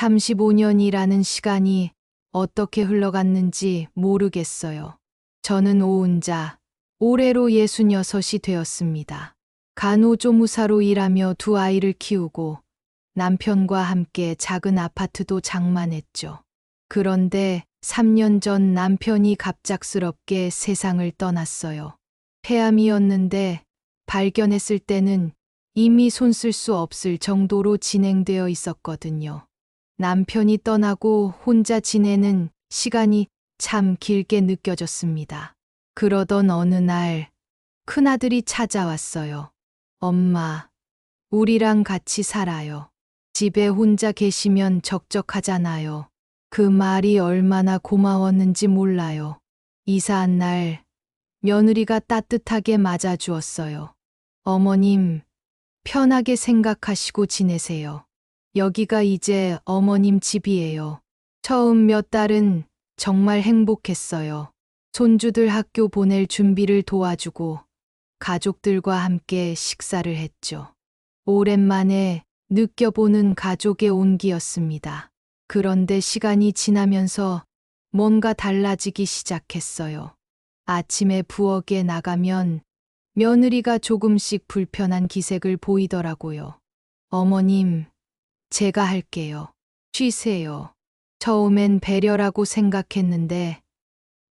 35년이라는 시간이 어떻게 흘러갔는지 모르겠어요. 저는 오은자, 올해로 66이 되었습니다. 간호조무사로 일하며 두 아이를 키우고 남편과 함께 작은 아파트도 장만했죠. 그런데 3년 전 남편이 갑작스럽게 세상을 떠났어요. 폐암이었는데 발견했을 때는 이미 손 쓸 수 없을 정도로 진행되어 있었거든요. 남편이 떠나고 혼자 지내는 시간이 참 길게 느껴졌습니다. 그러던 어느 날 큰아들이 찾아왔어요. 엄마, 우리랑 같이 살아요. 집에 혼자 계시면 적적하잖아요. 그 말이 얼마나 고마웠는지 몰라요. 이사한 날 며느리가 따뜻하게 맞아주었어요. 어머님, 편하게 생각하시고 지내세요. 여기가 이제 어머님 집이에요. 처음 몇 달은 정말 행복했어요. 손주들 학교 보낼 준비를 도와주고 가족들과 함께 식사를 했죠. 오랜만에 느껴보는 가족의 온기였습니다. 그런데 시간이 지나면서 뭔가 달라지기 시작했어요. 아침에 부엌에 나가면 며느리가 조금씩 불편한 기색을 보이더라고요. 어머님, 제가 할게요. 쉬세요. 처음엔 배려라고 생각했는데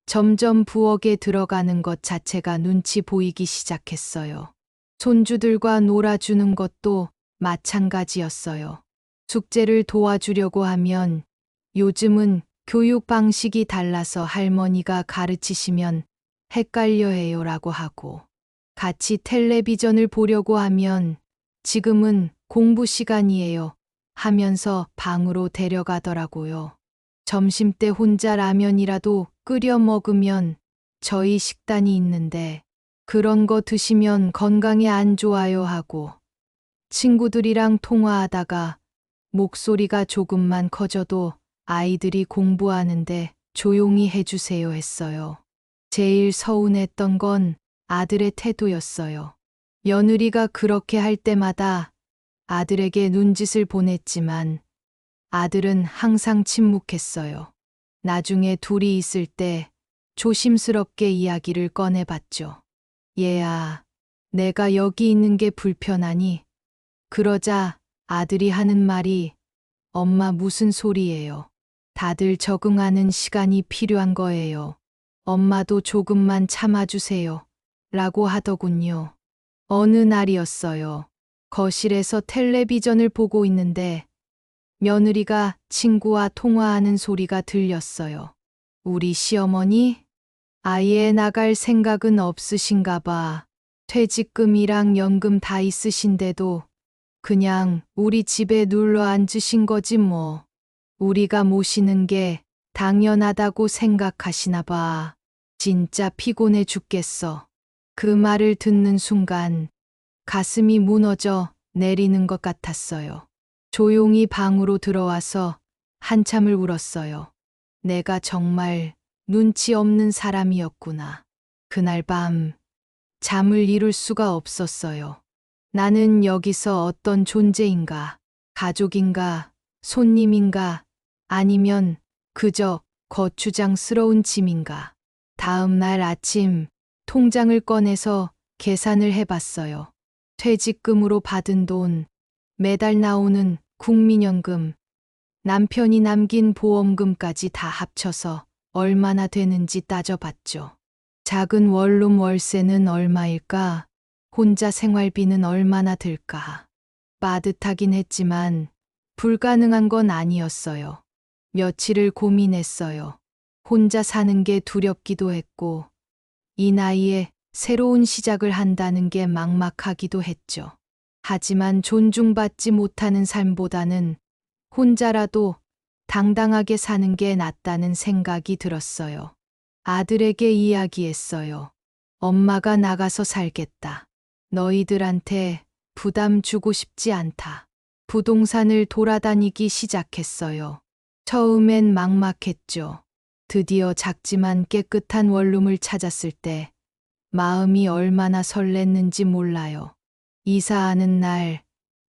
점점 부엌에 들어가는 것 자체가 눈치 보이기 시작했어요. 손주들과 놀아주는 것도 마찬가지였어요. 숙제를 도와주려고 하면 요즘은 교육 방식이 달라서 할머니가 가르치시면 헷갈려 해요라고 하고 같이 텔레비전을 보려고 하면 지금은 공부 시간이에요 하면서 방으로 데려가더라고요. 점심때 혼자 라면이라도 끓여 먹으면 저희 식단이 있는데 그런 거 드시면 건강에 안 좋아요 하고 친구들이랑 통화하다가 목소리가 조금만 커져도 아이들이 공부하는데 조용히 해주세요 했어요. 제일 서운했던 건 아들의 태도였어요. 며느리가 그렇게 할 때마다 아들에게 눈짓을 보냈지만 아들은 항상 침묵했어요. 나중에 둘이 있을 때 조심스럽게 이야기를 꺼내봤죠. 얘야, 내가 여기 있는 게 불편하니? 그러자 아들이 하는 말이 엄마 무슨 소리예요? 다들 적응하는 시간이 필요한 거예요. 엄마도 조금만 참아주세요. 라고 하더군요. 어느 날이었어요. 거실에서 텔레비전을 보고 있는데 며느리가 친구와 통화하는 소리가 들렸어요. 우리 시어머니? 아예 나갈 생각은 없으신가 봐. 퇴직금이랑 연금 다 있으신데도 그냥 우리 집에 눌러 앉으신 거지 뭐. 우리가 모시는 게 당연하다고 생각하시나 봐. 진짜 피곤해 죽겠어. 그 말을 듣는 순간 가슴이 무너져 내리는 것 같았어요. 조용히 방으로 들어와서 한참을 울었어요. 내가 정말 눈치 없는 사람이었구나. 그날 밤 잠을 이룰 수가 없었어요. 나는 여기서 어떤 존재인가, 가족인가, 손님인가, 아니면 그저 거추장스러운 짐인가. 다음 날 아침 통장을 꺼내서 계산을 해봤어요. 퇴직금으로 받은 돈, 매달 나오는 국민연금, 남편이 남긴 보험금까지 다 합쳐서 얼마나 되는지 따져봤죠. 작은 원룸 월세는 얼마일까? 혼자 생활비는 얼마나 들까? 빠듯하긴 했지만 불가능한 건 아니었어요. 며칠을 고민했어요. 혼자 사는 게 두렵기도 했고, 이 나이에 새로운 시작을 한다는 게 막막하기도 했죠. 하지만 존중받지 못하는 삶보다는 혼자라도 당당하게 사는 게 낫다는 생각이 들었어요. 아들에게 이야기했어요. 엄마가 나가서 살겠다. 너희들한테 부담 주고 싶지 않다. 부동산을 돌아다니기 시작했어요. 처음엔 막막했죠. 드디어 작지만 깨끗한 원룸을 찾았을 때 마음이 얼마나 설렜는지 몰라요. 이사하는 날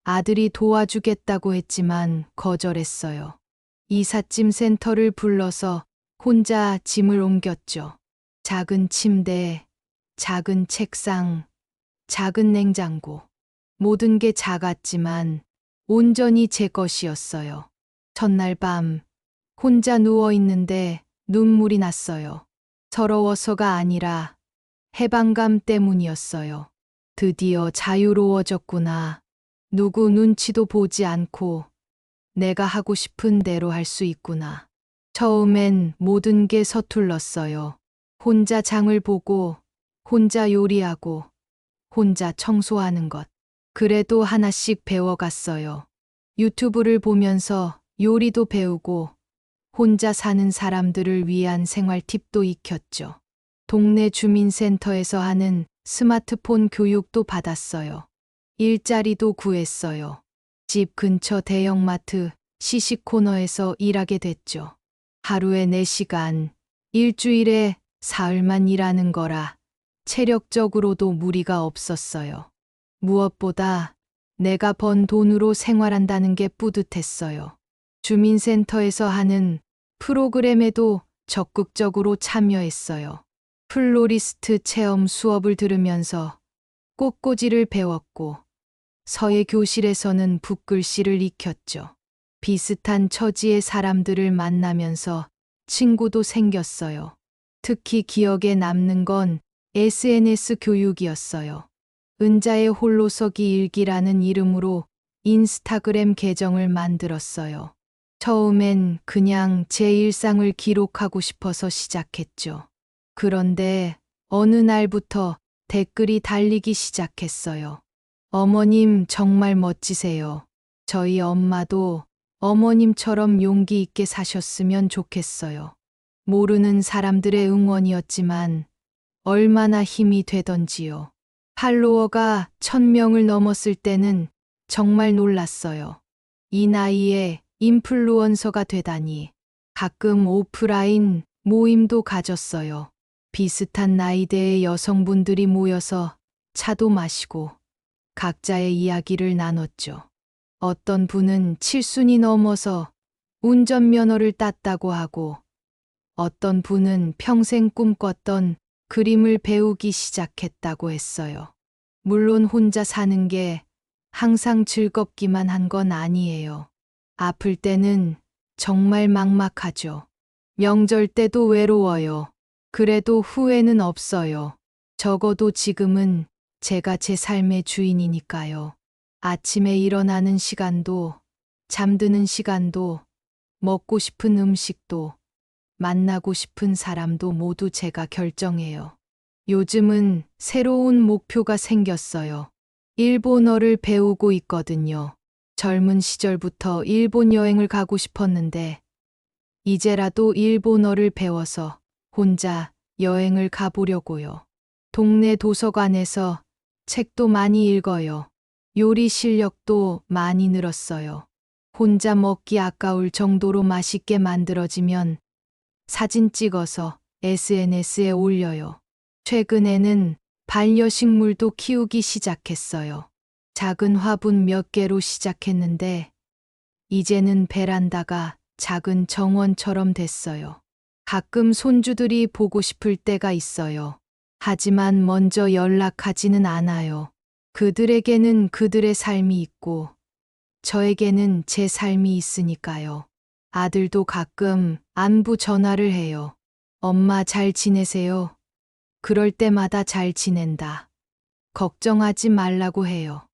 아들이 도와주겠다고 했지만 거절했어요. 이삿짐 센터를 불러서 혼자 짐을 옮겼죠. 작은 침대, 작은 책상, 작은 냉장고. 모든 게 작았지만 온전히 제 것이었어요. 첫날 밤, 혼자 누워 있는데 눈물이 났어요. 서러워서가 아니라 해방감 때문이었어요. 드디어 자유로워졌구나. 누구 눈치도 보지 않고 내가 하고 싶은 대로 할 수 있구나. 처음엔 모든 게 서툴렀어요. 혼자 장을 보고, 혼자 요리하고, 혼자 청소하는 것. 그래도 하나씩 배워갔어요. 유튜브를 보면서 요리도 배우고, 혼자 사는 사람들을 위한 생활 팁도 익혔죠. 동네 주민센터에서 하는 스마트폰 교육도 받았어요. 일자리도 구했어요. 집 근처 대형마트 시식 코너에서 일하게 됐죠. 하루에 4시간, 일주일에 사흘만 일하는 거라 체력적으로도 무리가 없었어요. 무엇보다 내가 번 돈으로 생활한다는 게 뿌듯했어요. 주민센터에서 하는 프로그램에도 적극적으로 참여했어요. 플로리스트 체험 수업을 들으면서 꽃꽂이를 배웠고, 서예 교실에서는 붓글씨를 익혔죠. 비슷한 처지의 사람들을 만나면서 친구도 생겼어요. 특히 기억에 남는 건 SNS 교육이었어요. 은자의 홀로서기 일기라는 이름으로 인스타그램 계정을 만들었어요. 처음엔 그냥 제 일상을 기록하고 싶어서 시작했죠. 그런데 어느 날부터 댓글이 달리기 시작했어요. 어머님 정말 멋지세요. 저희 엄마도 어머님처럼 용기 있게 사셨으면 좋겠어요. 모르는 사람들의 응원이었지만 얼마나 힘이 되던지요. 팔로워가 1000명을 넘었을 때는 정말 놀랐어요. 이 나이에 인플루언서가 되다니. 가끔 오프라인 모임도 가졌어요. 비슷한 나이대의 여성분들이 모여서 차도 마시고 각자의 이야기를 나눴죠. 어떤 분은 7순이 넘어서 운전면허를 땄다고 하고, 어떤 분은 평생 꿈꿨던 그림을 배우기 시작했다고 했어요. 물론 혼자 사는 게 항상 즐겁기만 한 건 아니에요. 아플 때는 정말 막막하죠. 명절 때도 외로워요. 그래도 후회는 없어요. 적어도 지금은 제가 제 삶의 주인이니까요. 아침에 일어나는 시간도, 잠드는 시간도, 먹고 싶은 음식도, 만나고 싶은 사람도 모두 제가 결정해요. 요즘은 새로운 목표가 생겼어요. 일본어를 배우고 있거든요. 젊은 시절부터 일본 여행을 가고 싶었는데, 이제라도 일본어를 배워서 혼자 여행을 가보려고요. 동네 도서관에서 책도 많이 읽어요. 요리 실력도 많이 늘었어요. 혼자 먹기 아까울 정도로 맛있게 만들어지면 사진 찍어서 SNS에 올려요. 최근에는 반려식물도 키우기 시작했어요. 작은 화분 몇 개로 시작했는데 이제는 베란다가 작은 정원처럼 됐어요. 가끔 손주들이 보고 싶을 때가 있어요. 하지만 먼저 연락하지는 않아요. 그들에게는 그들의 삶이 있고 저에게는 제 삶이 있으니까요. 아들도 가끔 안부 전화를 해요. 엄마 잘 지내세요? 그럴 때마다 잘 지낸다. 걱정하지 말라고 해요.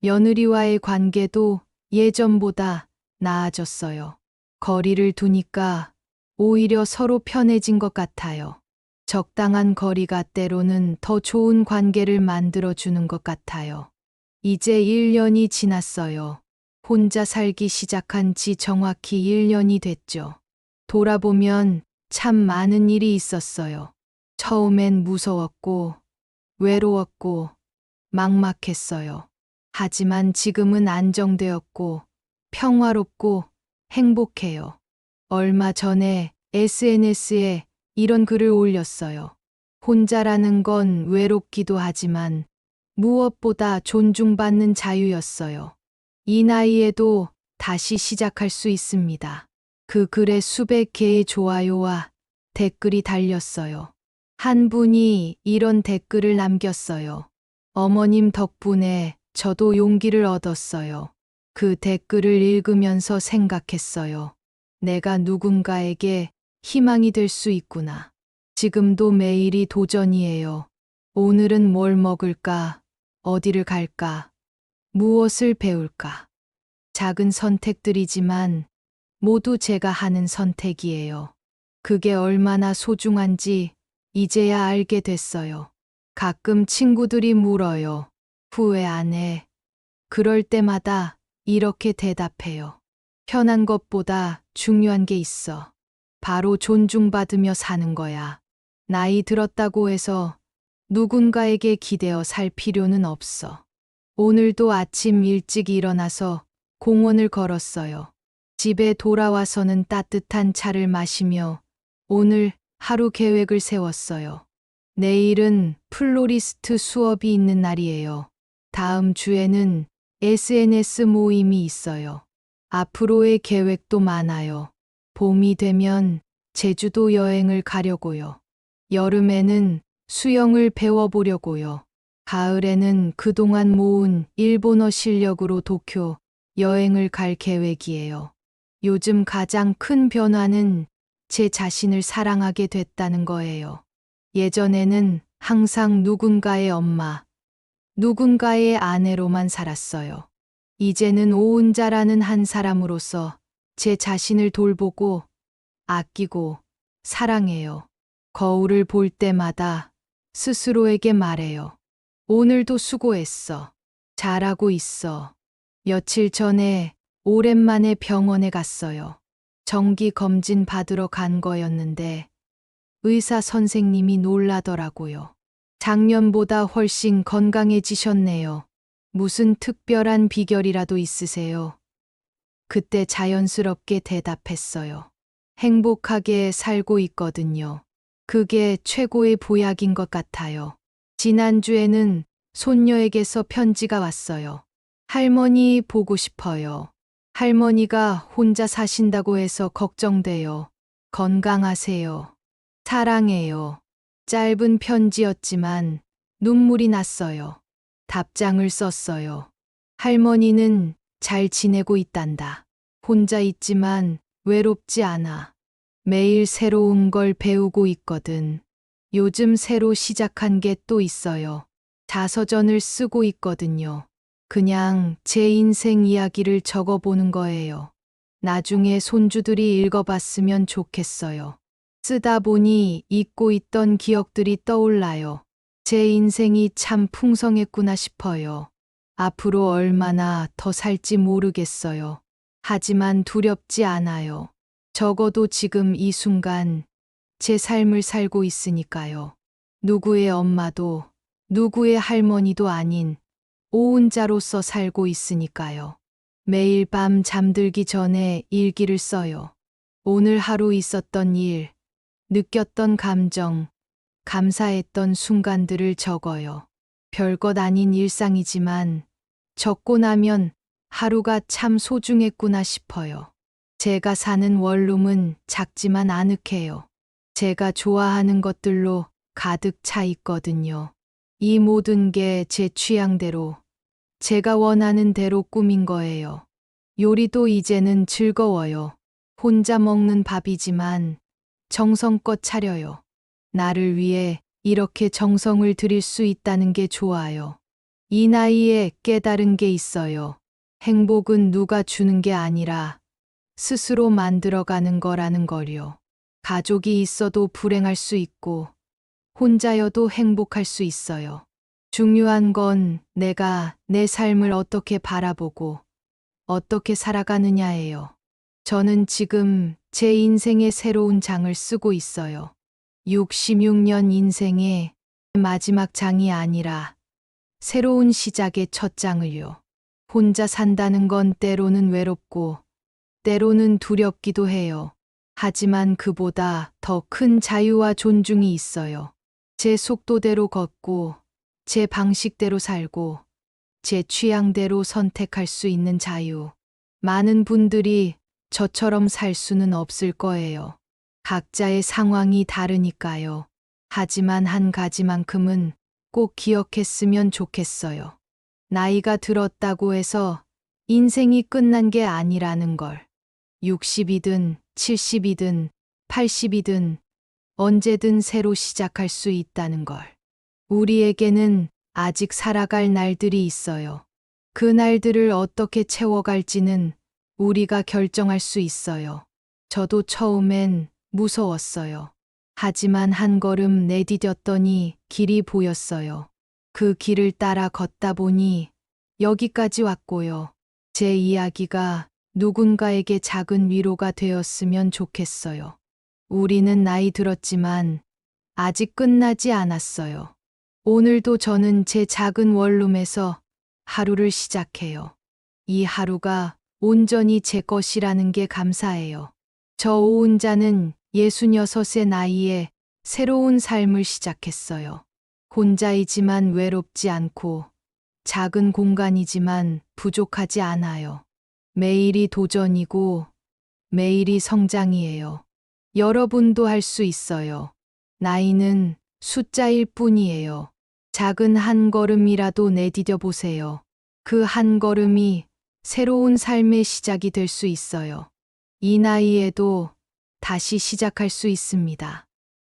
며느리와의 관계도 예전보다 나아졌어요. 거리를 두니까 오히려 서로 편해진 것 같아요. 적당한 거리가 때로는 더 좋은 관계를 만들어주는 것 같아요. 이제 1년이 지났어요. 혼자 살기 시작한 지 정확히 1년이 됐죠. 돌아보면 참 많은 일이 있었어요. 처음엔 무서웠고, 외로웠고, 막막했어요. 하지만 지금은 안정되었고, 평화롭고, 행복해요. 얼마 전에 SNS에 이런 글을 올렸어요. 혼자라는 건 외롭기도 하지만 무엇보다 존중받는 자유였어요. 이 나이에도 다시 시작할 수 있습니다. 그 글에 수백 개의 좋아요와 댓글이 달렸어요. 한 분이 이런 댓글을 남겼어요. 어머님 덕분에 저도 용기를 얻었어요. 그 댓글을 읽으면서 생각했어요. 내가 누군가에게 희망이 될 수 있구나. 지금도 매일이 도전이에요. 오늘은 뭘 먹을까? 어디를 갈까? 무엇을 배울까? 작은 선택들이지만 모두 제가 하는 선택이에요. 그게 얼마나 소중한지 이제야 알게 됐어요. 가끔 친구들이 물어요. 후회 안 해? 그럴 때마다 이렇게 대답해요. 편한 것보다 중요한 게 있어. 바로 존중받으며 사는 거야. 나이 들었다고 해서 누군가에게 기대어 살 필요는 없어. 오늘도 아침 일찍 일어나서 공원을 걸었어요. 집에 돌아와서는 따뜻한 차를 마시며 오늘 하루 계획을 세웠어요. 내일은 플로리스트 수업이 있는 날이에요. 다음 주에는 SNS 모임이 있어요. 앞으로의 계획도 많아요. 봄이 되면 제주도 여행을 가려고요. 여름에는 수영을 배워보려고요. 가을에는 그동안 모은 일본어 실력으로 도쿄 여행을 갈 계획이에요. 요즘 가장 큰 변화는 제 자신을 사랑하게 됐다는 거예요. 예전에는 항상 누군가의 엄마, 누군가의 아내로만 살았어요. 이제는 오은자라는 한 사람으로서 제 자신을 돌보고 아끼고 사랑해요. 거울을 볼 때마다 스스로에게 말해요. 오늘도 수고했어. 잘하고 있어. 며칠 전에 오랜만에 병원에 갔어요. 정기 검진 받으러 간 거였는데 의사 선생님이 놀라더라고요. 작년보다 훨씬 건강해지셨네요. 무슨 특별한 비결이라도 있으세요? 그때 자연스럽게 대답했어요. 행복하게 살고 있거든요. 그게 최고의 보약인 것 같아요. 지난주에는 손녀에게서 편지가 왔어요. 할머니 보고 싶어요. 할머니가 혼자 사신다고 해서 걱정돼요. 건강하세요. 사랑해요. 짧은 편지였지만 눈물이 났어요. 답장을 썼어요. 할머니는 잘 지내고 있단다. 혼자 있지만 외롭지 않아. 매일 새로운 걸 배우고 있거든. 요즘 새로 시작한 게 또 있어요. 자서전을 쓰고 있거든요. 그냥 제 인생 이야기를 적어보는 거예요. 나중에 손주들이 읽어봤으면 좋겠어요. 쓰다 보니 잊고 있던 기억들이 떠올라요. 제 인생이 참 풍성했구나 싶어요. 앞으로 얼마나 더 살지 모르겠어요. 하지만 두렵지 않아요. 적어도 지금 이 순간 제 삶을 살고 있으니까요. 누구의 엄마도 누구의 할머니도 아닌 오은자로서 살고 있으니까요. 매일 밤 잠들기 전에 일기를 써요. 오늘 하루 있었던 일, 느꼈던 감정, 감사했던 순간들을 적어요. 별것 아닌 일상이지만 적고 나면 하루가 참 소중했구나 싶어요. 제가 사는 원룸은 작지만 아늑해요. 제가 좋아하는 것들로 가득 차 있거든요. 이 모든 게 제 취향대로, 제가 원하는 대로 꾸민 거예요. 요리도 이제는 즐거워요. 혼자 먹는 밥이지만 정성껏 차려요. 나를 위해 이렇게 정성을 들일 수 있다는 게 좋아요. 이 나이에 깨달은 게 있어요. 행복은 누가 주는 게 아니라 스스로 만들어가는 거라는 걸요. 가족이 있어도 불행할 수 있고 혼자여도 행복할 수 있어요. 중요한 건 내가 내 삶을 어떻게 바라보고 어떻게 살아가느냐예요. 저는 지금 제 인생의 새로운 장을 쓰고 있어요. 66년 인생의 마지막 장이 아니라 새로운 시작의 첫 장을요. 혼자 산다는 건 때로는 외롭고 때로는 두렵기도 해요. 하지만 그보다 더 큰 자유와 존중이 있어요. 제 속도대로 걷고 제 방식대로 살고 제 취향대로 선택할 수 있는 자유. 많은 분들이 저처럼 살 수는 없을 거예요. 각자의 상황이 다르니까요. 하지만 한 가지만큼은 꼭 기억했으면 좋겠어요. 나이가 들었다고 해서 인생이 끝난 게 아니라는 걸. 60이든 70이든 80이든 언제든 새로 시작할 수 있다는 걸. 우리에게는 아직 살아갈 날들이 있어요. 그 날들을 어떻게 채워갈지는 우리가 결정할 수 있어요. 저도 처음엔 무서웠어요. 하지만 한 걸음 내디뎠더니 길이 보였어요. 그 길을 따라 걷다 보니 여기까지 왔고요. 제 이야기가 누군가에게 작은 위로가 되었으면 좋겠어요. 우리는 나이 들었지만 아직 끝나지 않았어요. 오늘도 저는 제 작은 원룸에서 하루를 시작해요. 이 하루가 온전히 제 것이라는 게 감사해요. 저 오은자는 66의 나이에 새로운 삶을 시작했어요. 혼자이지만 외롭지 않고 작은 공간이지만 부족하지 않아요. 매일이 도전이고 매일이 성장이에요. 여러분도 할 수 있어요. 나이는 숫자일 뿐이에요. 작은 한 걸음이라도 내디뎌 보세요. 그 한 걸음이 새로운 삶의 시작이 될 수 있어요. 이 나이에도 다시 시작할 수 있습니다.